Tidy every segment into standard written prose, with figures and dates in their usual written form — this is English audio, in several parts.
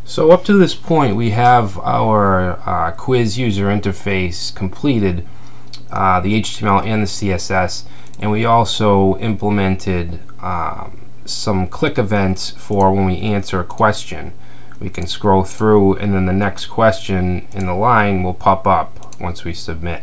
So up to this point, we have our quiz user interface completed, the HTML and the CSS, and we also implemented some click events for when we answer a question. We can scroll through, and then the next question in the line will pop up once we submit.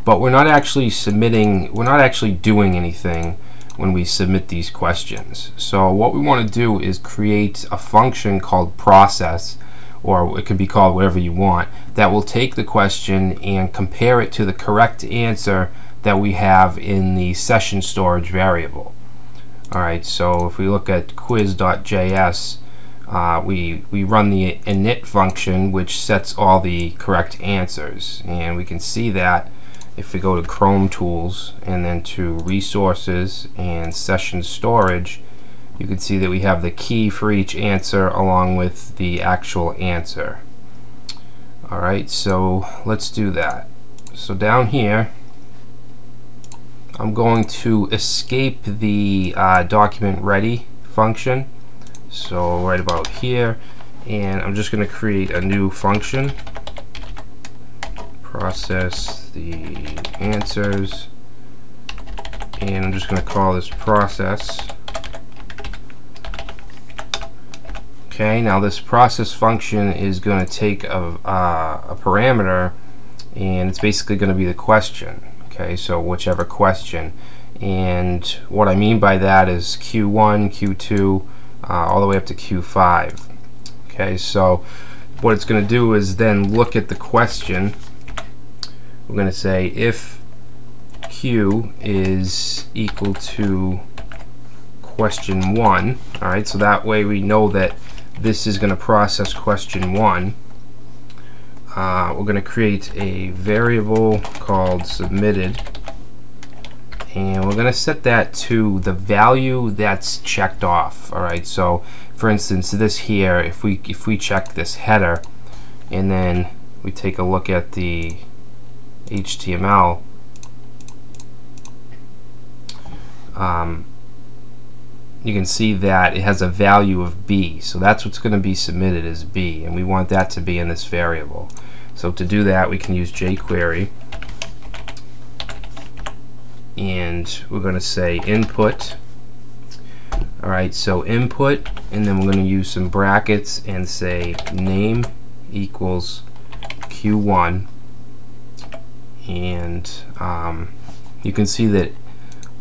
But we're not actually submitting, we're not actually doing anything when we submit these questions. So what we want to do is create a function called process, or it could be called whatever you want, that will take the question and compare it to the correct answer that we have in the session storage variable. Alright, so if we look at quiz.js, we run the init function, which sets all the correct answers, and we can see that if we go to Chrome Tools and then to Resources and Session Storage, you can see that we have the key for each answer along with the actual answer. Alright, so let's do that. So down here, I'm going to escape the document ready function. So right about here, and I'm just going to create a new function. Process the answers, and I'm just going to call this process. Okay, now this process function is going to take a parameter, and it's basically going to be the question. Okay, so whichever question, and what I mean by that is Q1, Q2, all the way up to Q5. Okay, so what it's going to do is then look at the question. We're going to say if Q is equal to question 1, alright, so that way we know that this is going to process question 1. We're going to create a variable called submitted, and we're going to set that to the value that's checked off. Alright, so for instance, this here, if we check this header and then we take a look at the HTML, you can see that it has a value of B, so that's what's going to be submitted as B, and we want that to be in this variable. So to do that, we can use jQuery, and we're going to say input. Alright, so input, and then we're going to use some brackets and say name equals Q1, and you can see that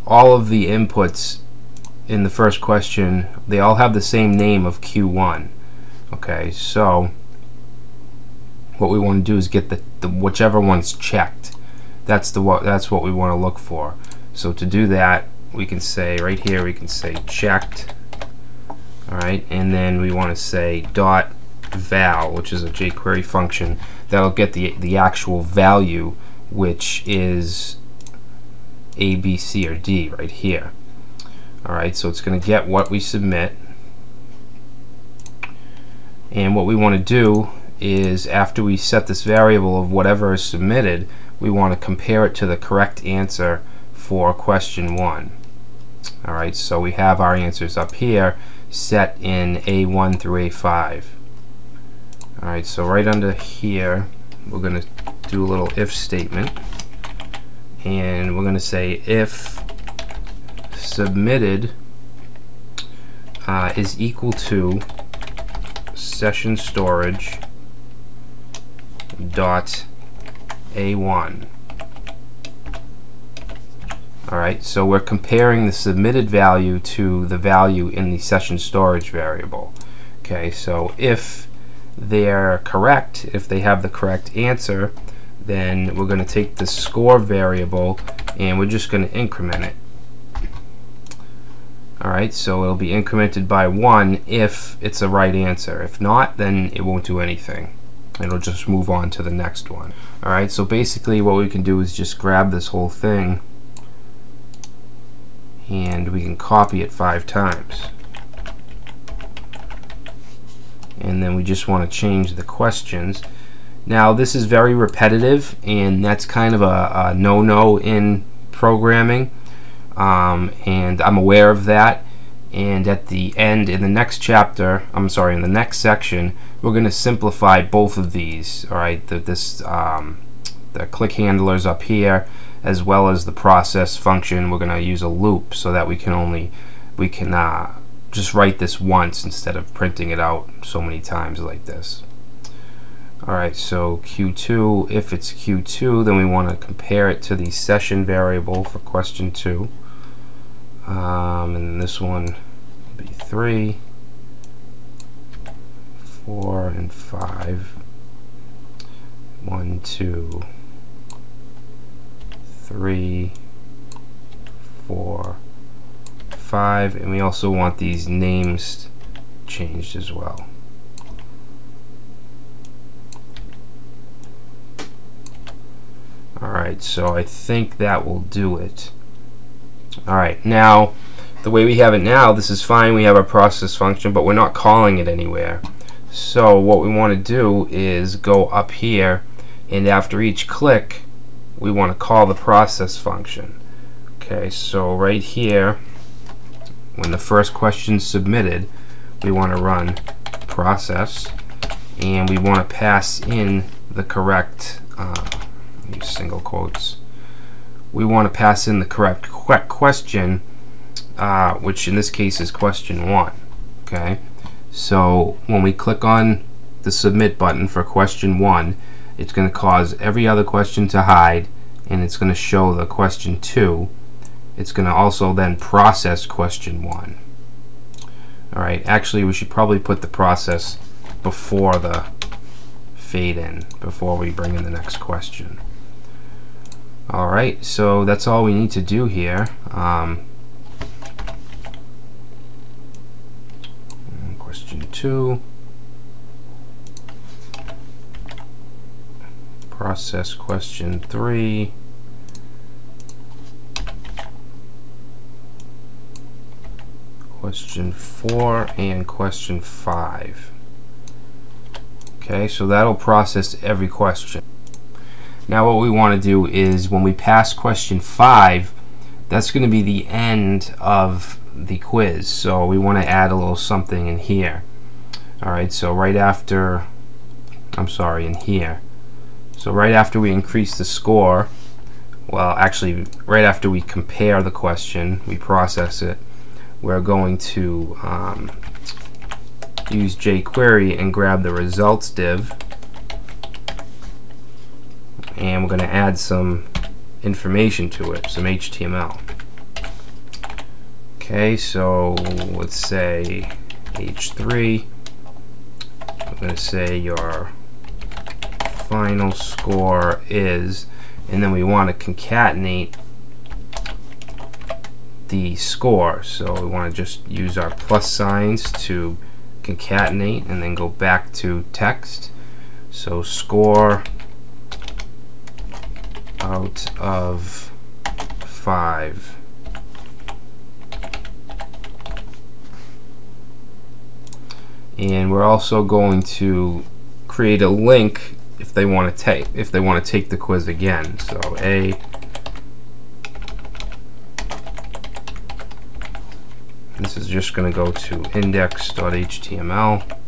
all of the inputs in the first question, they all have the same name of Q1. Okay, so what we want to do is get the whichever one's checked. That's what we want to look for. So to do that, we can say right here, we can say checked. Alright, and then we want to say dot val, which is a jQuery function that'll get the actual value, which is A, B, C, or D right here. Alright, so it's going to get what we submit, and what we want to do is, after we set this variable of whatever is submitted, we want to compare it to the correct answer for question 1. Alright, so we have our answers up here set in A1 through A5. Alright, so right under here, we're going to do a little if statement, and we're going to say if submitted is equal to session storage dot A1. Alright, so we're comparing the submitted value to the value in the session storage variable. Okay, so if they're correct, if they have the correct answer, then we're going to take the score variable and we're just going to increment it. Alright, so it'll be incremented by 1 if it's a right answer. If not, then it won't do anything. It'll just move on to the next one. Alright, so basically what we can do is just grab this whole thing and we can copy it 5 times. And then we just want to change the questions. Now this is very repetitive, and that's kind of a no-no in programming, and I'm aware of that, and at the end, in the next chapter, I'm sorry, in the next section, we're going to simplify both of these. All right, the click handlers up here, as well as the process function. We're going to use a loop so that we can just write this once instead of printing it out so many times like this. Alright, so Q2, if it's Q2, then we want to compare it to the session variable for question 2. And this one will be 3, 4, and 5. 1, 2, 3, 4, 5, and we also want these names changed as well. Alright, so I think that will do it. Alright, now the way we have it now, this is fine. We have our process function, but we're not calling it anywhere. So what we want to do is go up here, and after each click we want to call the process function. Okay, so right here, when the first question is submitted, we want to run process, and we want to pass in the correct use single quotes. We want to pass in the correct question, which in this case is question 1. Okay, so when we click on the submit button for question 1, it's going to cause every other question to hide, and it's going to show the question 2. It's going to also then process question 1. Alright, actually we should probably put the process before the fade in, before we bring in the next question. Alright, so that's all we need to do here. Question 2. Process question 3. Question 4 and question 5. Okay, so that'll process every question. Now what we want to do is when we pass question 5, that's going to be the end of the quiz. So we want to add a little something in here. Alright, so right after, I'm sorry, in here. So right after we increase the score, well actually right after we compare the question, we process it, we're going to use jQuery and grab the results div, and we're going to add some information to it, some HTML. Okay, so let's say H3. I'm going to say your final score is, and then we want to concatenate the score. So we want to just use our plus signs to concatenate and then go back to text. So score out of 5. And we're also going to create a link if they want to take the quiz again. So this is just going to go to index.html.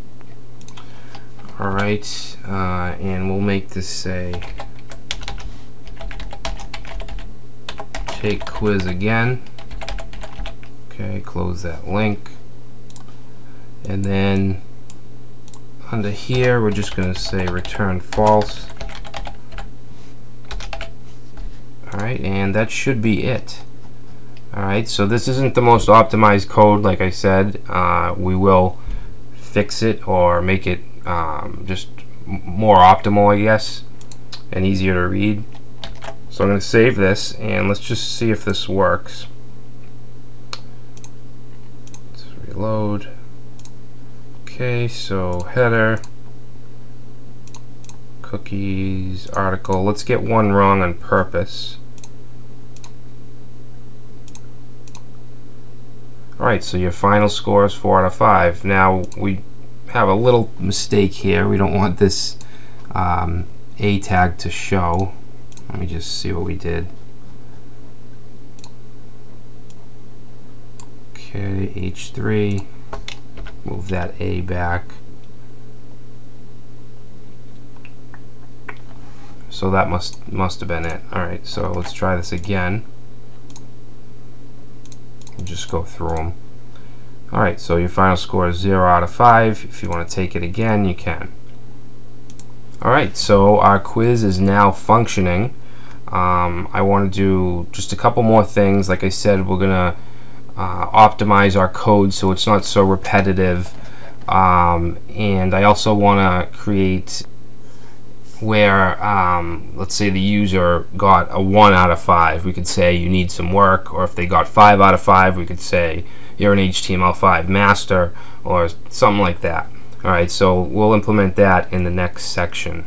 Alright, and we'll make this say take quiz again. Okay, close that link. And then under here we're just going to say return false. Alright, and that should be it. Alright, so this isn't the most optimized code, like I said. We will fix it or make it just more optimal, I guess, and easier to read. So I'm going to save this, and let's just see if this works. Let's reload. Okay, so header, cookies, article. Let's get one wrong on purpose. Alright, so your final score is 4 out of 5. Now we have a little mistake here. We don't want this A tag to show. Let me just see what we did. Okay, H3, move that A back. So that must have been it. Alright, so let's try this again. Just go through them. Alright, so your final score is 0 out of 5. If you want to take it again, you can. Alright, so our quiz is now functioning. I want to do just a couple more things. Like I said, we're going to optimize our code so it's not so repetitive. And I also want to create where, let's say the user got a 1 out of 5, we could say you need some work, or if they got 5 out of 5, we could say you're an HTML5 master, or something like that. Alright, so we'll implement that in the next section.